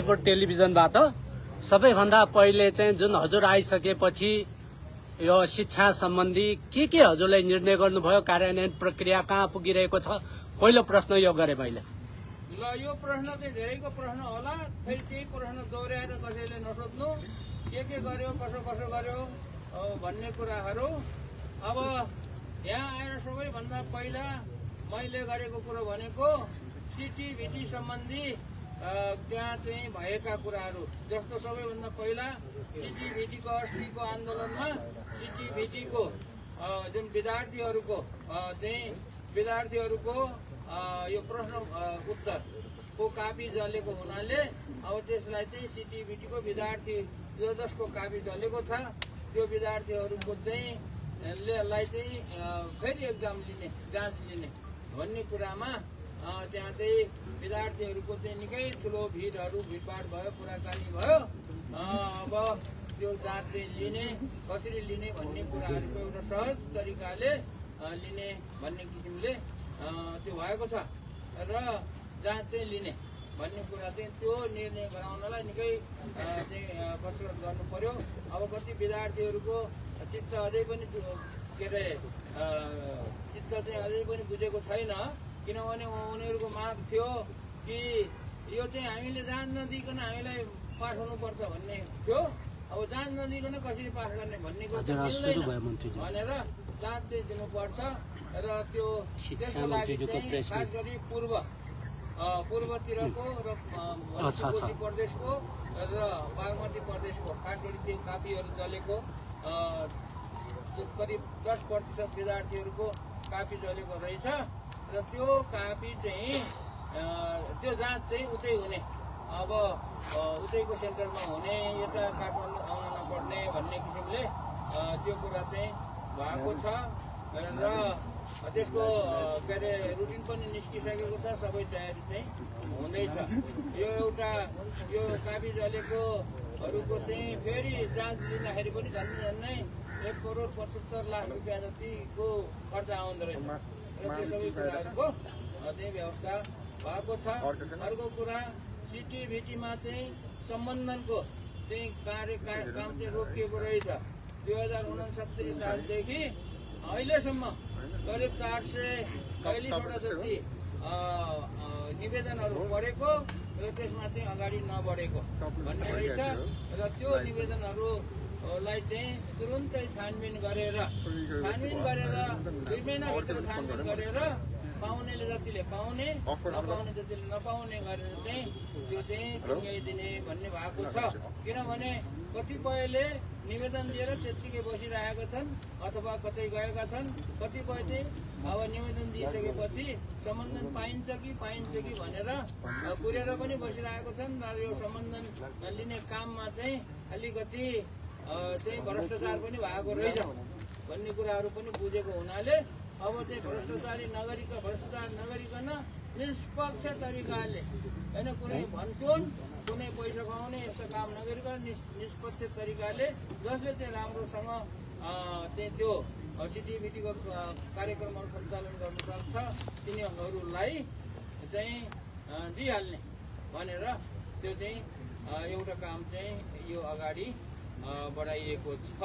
24 टेलिभिजनबाट सबैभन्दा पहिले चाहिँ जुन हजुर आइसकेपछि यो शिक्षा सम्बन्धी के हजुरलाई निर्णय गर्नुभयो, कार्यान्वयन प्रक्रिया कहाँ पुगिरहेको छ, पहिलो प्रश्न यो गरे मैले। ल यो प्रश्न चाहिँ धेरैको प्रश्न होला, फेरि त्यही प्रश्न दोहोऱ्याएर कसैले नसोध्नु, के गर्यो कसो गर्यो भन्ने कुराहरू। अब यहाँ आएर सबैभन्दा पहिला मैले गरेको कुरो भनेको सिटिभिटी सम्बन्धी त्यहाँ चाहिँ भएका कुराहरू, जस्तो सबैभन्दा पहिला सिटिभिटीको अस्तिको आन्दोलनमा सिटिभिटीको जुन विद्यार्थीहरूको यो प्रश्न उत्तरको कापी जलेको हुनाले अब त्यसलाई चाहिँ सिटिभिटीको विद्यार्थी जसको कापी जलेको छ त्यो विद्यार्थीहरूको चाहिँ फेरि एक्जाम लिने, जाँच लिने भन्ने कुरामा त्यहाँ चाहिँ विद्यार्थीहरूको चाहिँ निकै ठुलो भिडभाड भयो, कुराकानी भयो। अब त्यो जाँच चाहिँ लिने, कसरी लिने भन्ने कुराहरूको एउटा सहज तरिकाले लिने भन्ने किसिमले त्यो भएको छ र जाँच चाहिँ लिने भन्ने कुरा चाहिँ त्यो निर्णय गराउनलाई निकै चाहिँ कसरत गर्नु पर्यो। अब कति विद्यार्थीहरूको चित्त अझै पनि चित्त चाहिँ अझै पनि बुझेको छैन, किनभने उनीहरूको माग थियो कि यो चाहिँ हामीले जाँच नदिइकन हामीलाई पास हुनुपर्छ भन्ने थियो। अब जाँच नदिइकन कसरी पास गर्ने भन्ने भनेर जाँच चाहिँ दिनुपर्छ र त्यो त्यसको लागि चाहिँ खास गरी पूर्वतिरको र कोशी प्रदेशको र बागमती प्रदेशको खास गरी त्यो कापीहरू जलेको करिब 10% विद्यार्थीहरूको कापी जलेको रहेछ र त्यो कापी चाहिँ त्यो जाँच चाहिँ उतै हुने, अब उतैको सेन्टरमा हुने, यता काठमाडौँ आउन नपर्ने भन्ने किसिमले त्यो कुरा चाहिँ भएको छ र त्यसको रुटिन पनि निस्किसकेको छ, सबै तयारी चाहिँ हुँदैछ। यो कापी जलेकोहरूको चाहिँ फेरि जाँच लिँदाखेरि पनि झन्डै 1,75,00,000 रुपियाँ जतिको खर्च आउँदो रहेछ र त्यो सबै कुराहरूको चाहिँ व्यवस्था भएको छ। अर्को कुरा सिटिभिटीमा चाहिँ सम्बन्धनको चाहिँ काम चाहिँ रोकिएको रहेछ। 2069 सालदेखि अहिलेसम्म करिब 440वटा जति निवेदनहरू परेको र त्यसमा चाहिँ अगाडि नबढेको भन्ने रहेछ र त्यो निवेदनहरूलाई चाहिँ तुरुन्तै छानबिन गरेर 2 महिनाभित्र छानबिन गरेर पाउनेले जतिले पाउने, नपाउने जतिले नपाउने गरेर चाहिँ त्यो चाहिँ टुङ्ग्याइदिने भन्ने भएको छ। किनभने कतिपयले निवेदन दिएर त्यत्तिकै बसिरहेका छन् अथवा कतै गएका छन्, कतिपय चाहिँ अब निवेदन दिइसकेपछि सम्बन्धन पाइन्छ कि भनेर कुरेर पनि बसिरहेको छन् र यो सम्बन्धन लिने काममा चाहिँ अलिकति चाहिँ भ्रष्टाचार पनि भएको रहेछ भन्ने कुराहरू पनि बुझेको हुनाले अब चाहिँ भ्रष्टाचार नगरिकन निष्पक्ष तरिकाले, होइन कुनै भन्छुन कुनै पैसा खुवाउने यस्तो काम नगरिकन निष्पक्ष तरिकाले जसले चाहिँ राम्रोसँग चाहिँ त्यो सिटिभिटीको कार्यक्रमहरू सञ्चालन गर्न सक्छ तिनीहरूलाई चाहिँ दिइहाल्ने भनेर त्यो चाहिँ एउटा काम चाहिँ यो अगाडि बढाइएको छ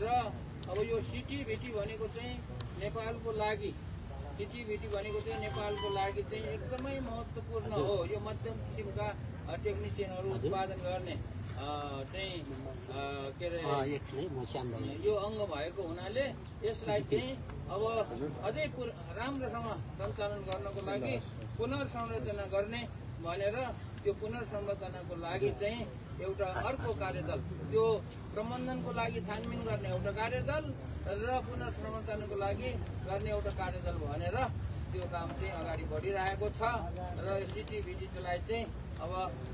र अब यो सिटिभिटी भनेको चाहिँ नेपालको लागि चाहिँ एकदमै महत्त्वपूर्ण हो। यो मध्यम किसिमका टेक्निसियनहरू उत्पादन गर्ने चाहिँ के अरे यो अङ्ग भएको हुनाले यसलाई चाहिँ अब अझै राम्रोसँग सञ्चालन गर्नको लागि पुनर्संरचना गर्ने भनेर त्यो पुनर्संरचनाको लागि चाहिँ एउटा अर्को कार्यदल, त्यो प्रबन्धनको लागि छानबिन गर्ने एउटा कार्यदल र पुनर्संरचनाको लागि गर्ने एउटा कार्यदल भनेर त्यो काम चाहिँ अगाडि बढिरहेको छ र सिटिभिटीलाई चाहिँ अब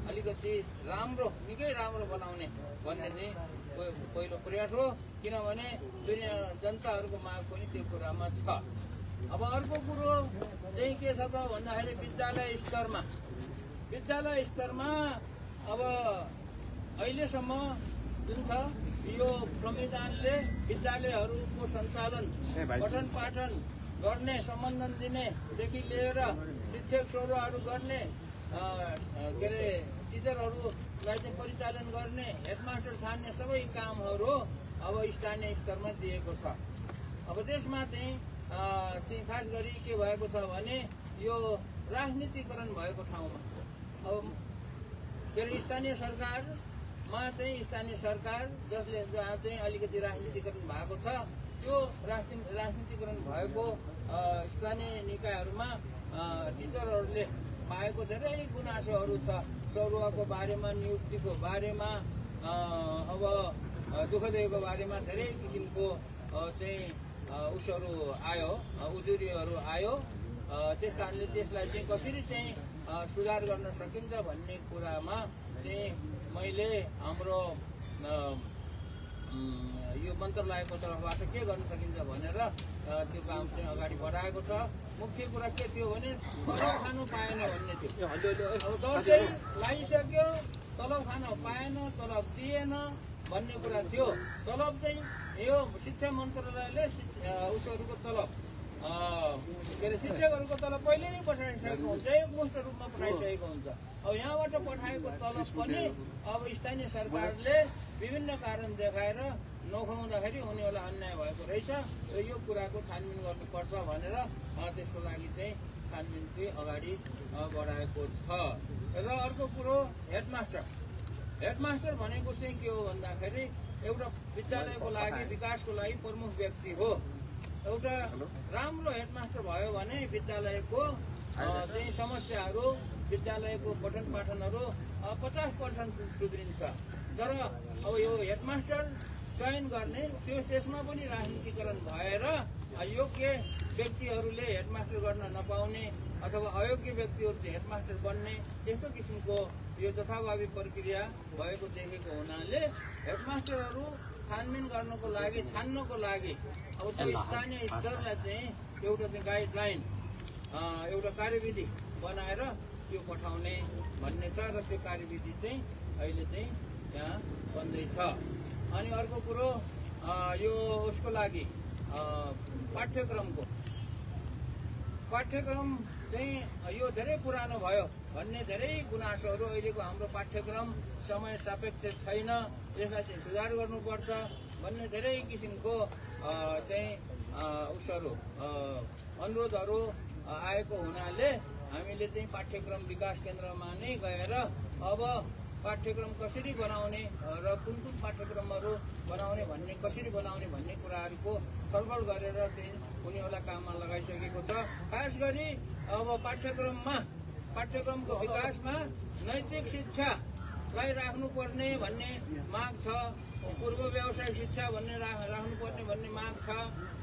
अलिकति निकै राम्रो बनाउने भन्ने चाहिँ पहिलो प्रयास हो, किनभने दुनियाँ जनताहरूको माग पनि त्यो कुरामा छ। अब अर्को कुरो चाहिँ के छ त भन्दाखेरि विद्यालय स्तरमा अब अहिलेसम्म जुन छ यो संविधानले विद्यालयहरूको सञ्चालन पठन पाठन गर्ने, सम्बन्धन दिनेदेखि लिएर शिक्षक सरुवाहरू गर्ने के अरे टिचरहरूलाई चाहिँ परिचालन गर्ने, हेडमास्टर छान्ने सबै कामहरू अब स्थानीय स्तरमा दिएको छ। अब त्यसमा चाहिँ खास गरी के भएको छ भने यो राजनीतिकरण भएको ठाउँमा अब के अरे स्थानीय सरकार जसले जहाँ चाहिँ अलिकति राजनीतिकरण भएको छ त्यो राजनीतिकरण भएको स्थानीय निकायहरूमा टिचरहरूले पाएको धेरै गुनासोहरू छ। सौरुवाको बारेमा, नियुक्तिको बारेमा, अब दुःखदेको बारेमा धेरै किसिमको चाहिँ उसहरू आयो, उजुरीहरू आयो। त्यस कारणले त्यसलाई चाहिँ कसरी चाहिँ सुधार गर्न सकिन्छ भन्ने कुरामा चाहिँ मैले हाम्रो यो मन्त्रालयको तर्फबाट के गर्न सकिन्छ भनेर त्यो काम चाहिँ अगाडि बढाएको छ। मुख्य कुरा के थियो भने तलब खानु पाएन भन्ने थियो। अब दसैँ लगाइसक्यो, तलब खान पाएन, तलब दिएन भन्ने कुरा थियो। तलब चाहिँ यो शिक्षा मन्त्रालयले उसहरूको तलब के अरे शिक्षकहरूको तलब पहिले नै पठाइसकेको हुन्छ, एकमुष्ट रूपमा पठाइसकेको हुन्छ। अब यहाँबाट पठाएको तलब पनि अब स्थानीय सरकारले विभिन्न कारण देखाएर नखुवाउँदाखेरि उनीहरूलाई अन्याय भएको रहेछ र यो कुराको छानबिन गर्नुपर्छ भनेर त्यसको लागि चाहिँ छानबिन चाहिँ अगाडि बढाएको छ। र अर्को कुरो हेडमास्टर भनेको चाहिँ के हो भन्दाखेरि एउटा विद्यालयको लागि विकासको लागि प्रमुख व्यक्ति हो। एउटा राम्रो हेडमास्टर भयो भने विद्यालयको चाहिँ समस्याहरू, विद्यालयको पठन पाठनहरू 50% सुध्रिन्छ। तर अब यो हेडमास्टर चयन गर्ने त्यसमा पनि राजनीतिकरण भएर योग्य व्यक्तिहरूले हेडमास्टर गर्न नपाउने अथवा अयोग्य व्यक्तिहरू हेडमास्टर बन्ने यस्तो किसिमको यो जथाभावी प्रक्रिया भएको देखेको हुनाले हेडमास्टरहरू छानबिन गर्नको लागि, छान्नको लागि अब त्यो स्थानीय स्तरलाई चाहिँ एउटा चाहिँ गाइडलाइन, एउटा कार्यविधि बनाएर त्यो पठाउने भन्ने छ र त्यो कार्यविधि चाहिँ अहिले चाहिँ यहाँ बन्दैछ। अनि अर्को कुरो यो उसको लागि पाठ्यक्रम चाहिँ यो धेरै पुरानो भयो भन्ने धेरै गुनासोहरू अहिलेको हाम्रो पाठ्यक्रम समय सापेक्ष छैन, यसलाई चाहिँ सुधार गर्नुपर्छ भन्ने धेरै किसिमको चाहिँ उसहरू अनुरोधहरू आएको हुनाले हामीले चाहिँ पाठ्यक्रम विकास केन्द्रमा नै गएर अब पाठ्यक्रम कसरी बनाउने र कुन पाठ्यक्रमहरू बनाउने भन्ने, कसरी बनाउने भन्ने कुराहरूको छलफल गरेर चाहिँ उनीहरूलाई काममा लगाइसकेको छ। खास गरी अब पाठ्यक्रमको विकासमा नैतिक शिक्षालाई राख्नुपर्ने भन्ने माग छ, पूर्व व्यावसायिक शिक्षा भन्ने राख्नुपर्ने भन्ने माग छ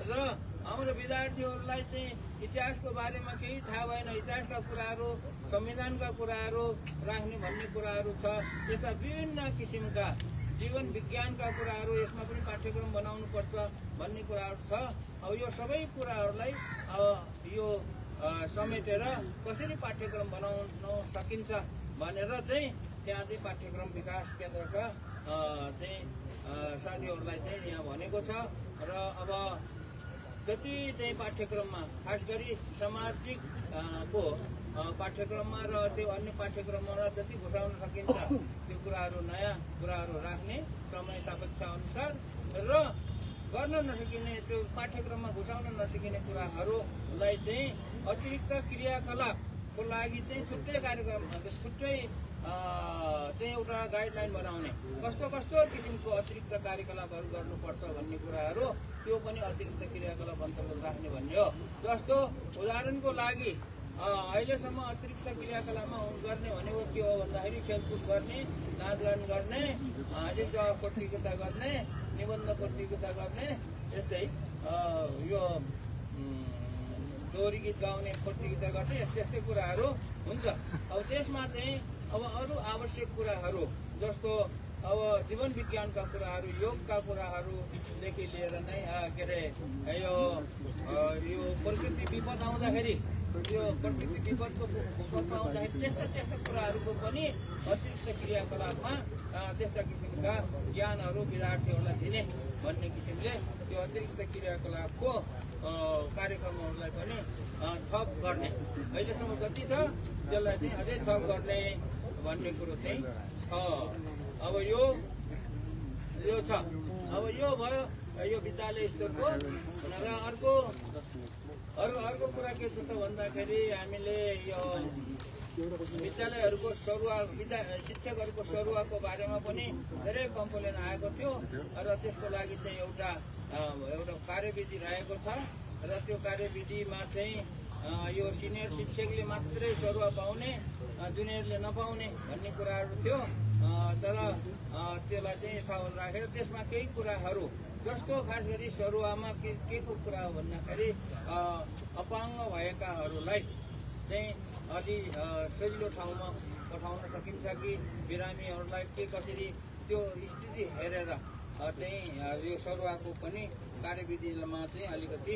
र हाम्रो विद्यार्थीहरूलाई चाहिँ इतिहासको बारेमा केही थाहा भएन, इतिहासका कुराहरू, संविधानका कुराहरू राख्ने भन्ने कुराहरू छ। यस्ता विभिन्न किसिमका जीवन विज्ञानका कुराहरू यसमा पनि पाठ्यक्रम बनाउनुपर्छ भन्ने कुराहरू छ। अब यो सबै कुराहरूलाई यो समेटेर कसरी पाठ्यक्रम बनाउन सकिन्छ भनेर चाहिँ त्यहाँ चाहिँ पाठ्यक्रम विकास केन्द्रका चाहिँ साथीहरूलाई चाहिँ यहाँ भनेको छ। र अब जति चाहिँ पाठ्यक्रममा खास गरी सामाजिक को पाठ्यक्रममा र त्यो अन्य पाठ्यक्रममा जति घुसाउन सकिन्छ त्यो कुराहरू, नयाँ कुराहरू राख्ने समय सापेक्ष अनुसार र गर्न नसकिने, त्यो पाठ्यक्रममा घुसाउन नसकिने कुराहरूलाई चाहिँ अतिरिक्त क्रियाकलापको लागि चाहिँ छुट्टै कार्यक्रम, छुट्टै चाहिँ एउटा गाइडलाइन बनाउने, कस्तो किसिमको अतिरिक्त कार्यकलापहरू गर्नुपर्छ भन्ने कुराहरू त्यो पनि अतिरिक्त क्रियाकलाप अन्तर्गत राख्ने भन्ने हो। जस्तो उदाहरणको लागि अहिलेसम्म अतिरिक्त क्रियाकलापमा गर्ने भनेको के हो भन्दाखेरि खेलकुद गर्ने, नाचगान गर्ने, जवाफ प्रतियोगिता गर्ने, निबन्ध प्रतियोगिता गर्ने, यस्तै यो दोहोरी गीत गाउने प्रतियोगिता गर्ने, यस्तै कुराहरू हुन्छ। अब त्यसमा चाहिँ अब अरू आवश्यक कुराहरू जस्तो अब जीवन विज्ञानका कुराहरू, योगका कुराहरूदेखि लिएर नै के अरे यो प्रकृति विपद आउँदाखेरि, यो प्रकृति विपदको भूकम्प आउँदाखेरि त्यस्ता कुराहरूको पनि अतिरिक्त क्रियाकलापमा त्यस्ता किसिमका ज्ञानहरू विद्यार्थीहरूलाई दिने भन्ने किसिमले यो अतिरिक्त क्रियाकलापको कार्यक्रमहरूलाई पनि थप गर्ने, अहिलेसम्म जति छ त्यसलाई चाहिँ अझै थप गर्ने भन्ने कुरो चाहिँ छ। अब यो छ। अब यो भयो यो विद्यालय स्तरको। र अर्को कुरा के छ त भन्दाखेरि हामीले यो विद्यालयहरूको शिक्षकहरूको सरुवाको बारेमा पनि धेरै कम्प्लेन आएको थियो र त्यसको लागि चाहिँ एउटा कार्यविधि रहेको छ र त्यो कार्यविधिमा चाहिँ यो सिनियर शिक्षकले मात्रै सरुवा पाउने, जुनियरले नपाउने भन्ने कुराहरू थियो। तर त्यसलाई चाहिँ यथावत राखेर त्यसमा केही कुराहरू जस्तो खास गरी सरुवामा के को कुरा हो भन्दाखेरि अपाङ्ग भएकाहरूलाई चाहिँ अलि सजिलो ठाउँमा पठाउन सकिन्छ कि बिरामीहरूलाई के कसरी त्यो स्थिति हेरेर चाहिँ यो सरुवाको पनि कार्यविधिमा चाहिँ अलिकति